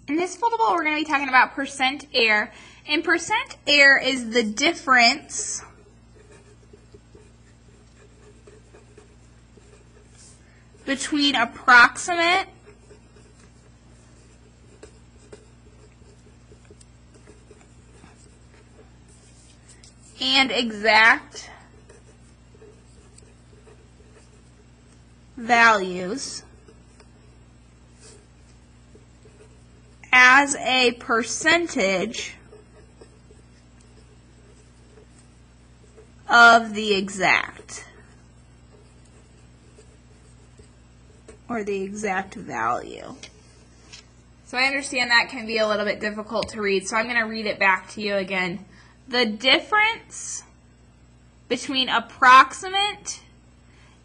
In this foldable, we're going to be talking about percent error. And percent error is the difference between approximate and exact values as a percentage of the exact, or the exact value. So I understand that can be a little bit difficult to read, so I'm going to read it back to you again. The difference between approximate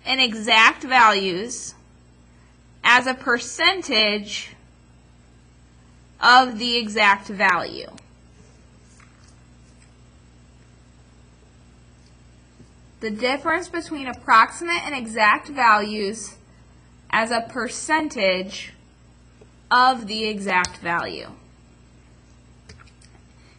and exact values as a percentage of the exact value. The difference between approximate and exact values as a percentage of the exact value.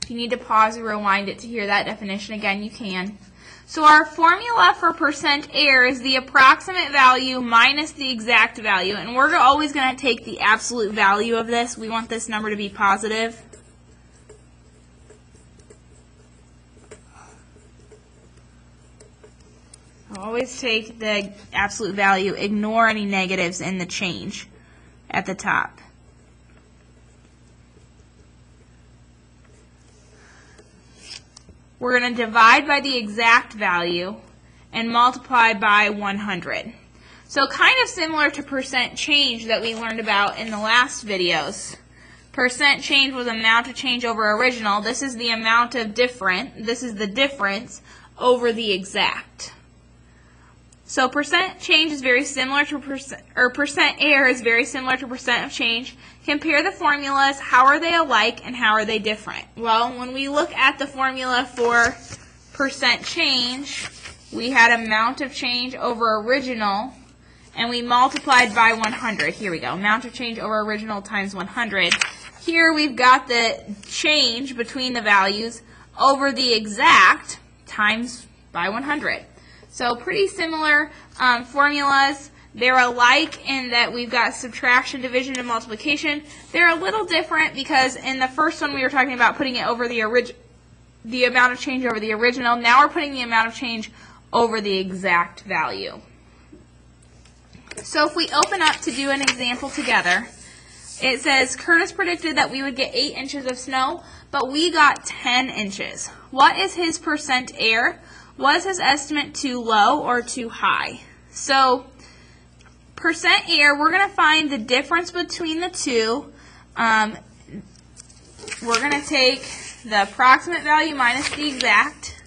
If you need to pause or rewind it to hear that definition again, you can. So our formula for percent error is the approximate value minus the exact value. And we're always going to take the absolute value of this. We want this number to be positive. Always take the absolute value, ignore any negatives in the change at the top. We're going to divide by the exact value and multiply by 100. So kind of similar to percent change that we learned about in the last videos. Percent change was amount of change over original. This is the amount of different. This is the difference over the exact. So percent change is very similar to percent error is very similar to percent of change. Compare the formulas. How are they alike and how are they different? Well, when we look at the formula for percent change, we had amount of change over original, and we multiplied by 100. Here we go. Amount of change over original times 100. Here we've got the change between the values over the exact times by 100. So pretty similar formulas. They're alike in that we've got subtraction, division, and multiplication. They're a little different because in the first one we were talking about putting it over the amount of change over the original. Now we're putting the amount of change over the exact value. So if we open up to do an example together, it says Curtis predicted that we would get 8 inches of snow, but we got 10 inches. What is his percent error? Was his estimate too low or too high? So percent error, we're going to find the difference between the two. We're going to take the approximate value minus the exact.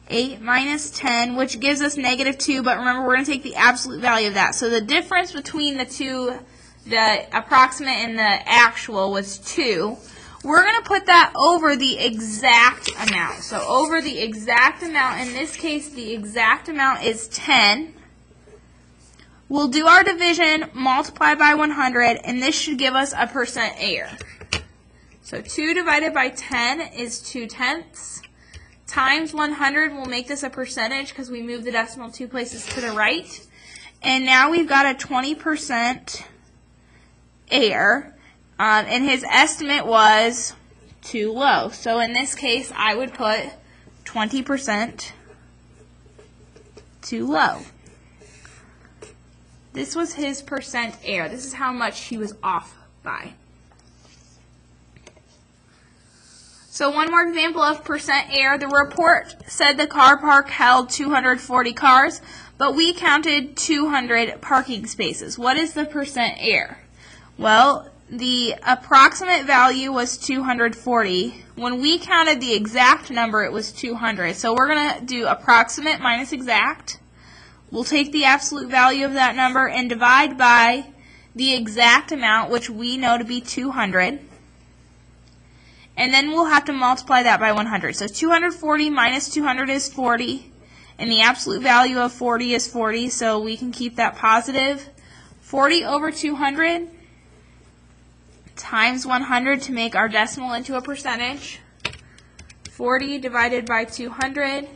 8 minus 10, which gives us -2, but remember we're going to take the absolute value of that. So the difference between the two, the approximate and the actual, was 2. We're going to put that over the exact amount. So over the exact amount, in this case the exact amount is 10. We'll do our division, multiply by 100, and this should give us a percent error. So 2 divided by 10 is 2/10. Times 100 will make this a percentage because we moved the decimal 2 places to the right. And now we've got a 20% error. And his estimate was too low. So in this case, I would put 20% too low. This was his percent error. This is how much he was off by. So one more example of percent error. The report said the car park held 240 cars, but we counted 200 parking spaces. What is the percent error? Well, the approximate value was 240. When we counted the exact number, it was 200. So we're going to do approximate minus exact. We'll take the absolute value of that number and divide by the exact amount, which we know to be 200. And then we'll have to multiply that by 100. So 240 minus 200 is 40. And the absolute value of 40 is 40, so we can keep that positive. 40 over 200 times 100 to make our decimal into a percentage. 40 divided by 200.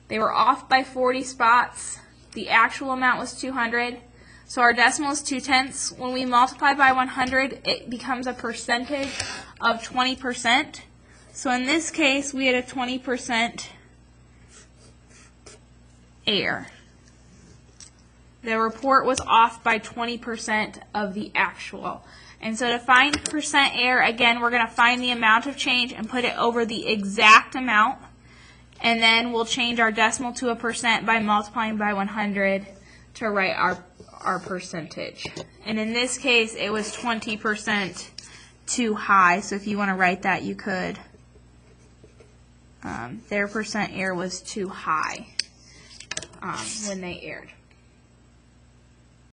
They were off by 40 spots. The actual amount was 200. So our decimal is 2/10. When we multiply by 100, it becomes a percentage of 20%. So in this case, we had a 20% error. The report was off by 20% of the actual. And so to find percent error, again, we're going to find the amount of change and put it over the exact amount. And then we'll change our decimal to a percent by multiplying by 100 to write our percentage. And in this case, it was 20% too high. So if you want to write that, you could. Their percent error was too high when they erred.